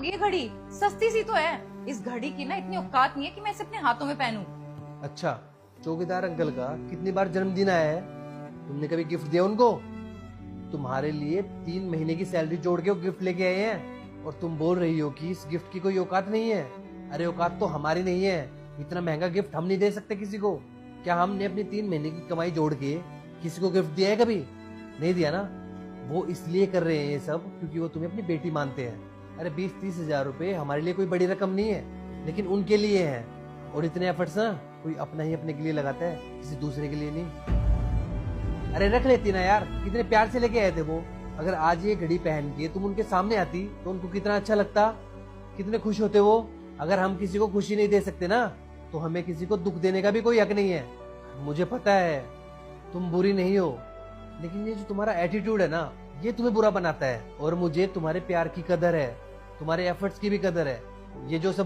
होगी ये घड़ी? सस्ती सी तो है। इस घड़ी की ना इतनी औकात नहीं है कि मैं इसे अपने हाथों में पहनूं। अच्छा, चौकीदार अंकल का कितनी बार जन्मदिन आया है? तुमने कभी गिफ्ट दिया उनको? तुम्हारे लिए 3 महीने की सैलरी जोड़ के वो गिफ्ट लेके आए हैं और तुम बोल रही हो कि इस गिफ्ट की कोई औकात नहीं है। अरे औकात तो हमारी नहीं है, इतना महंगा गिफ्ट हम नहीं दे सकते किसी को। क्या हमने अपनी 3 महीने की कमाई जोड़ के किसी को गिफ्ट दिया है कभी? नहीं दिया ना। वो इसलिए कर रहे हैं ये सब क्योंकि वो तुम्हें अपनी बेटी मानते हैं। अरे 20-30 हजार रुपए हमारे लिए कोई बड़ी रकम नहीं है, लेकिन उनके लिए है। और इतने एफर्ट्स ना कोई अपना ही अपने के लिए लगाता है, किसी दूसरे के लिए नहीं। अरे रख लेती ना यार, कितने प्यार से लेके आए थे वो। अगर आज ये घड़ी पहन के तुम उनके सामने आती तो उनको कितना अच्छा लगता, कितने खुश होते वो। अगर हम किसी को खुशी नहीं दे सकते ना तो हमें किसी को दुख देने का भी कोई हक नहीं है। मुझे पता है तुम बुरी नहीं हो, लेकिन ये जो तुम्हारा एटीट्यूड है ना, ये तुम्हें बुरा बनाता है। और मुझे तुम्हारे प्यार की कदर है, तुम्हारे एफर्ट्स की भी कदर है। ये जो सब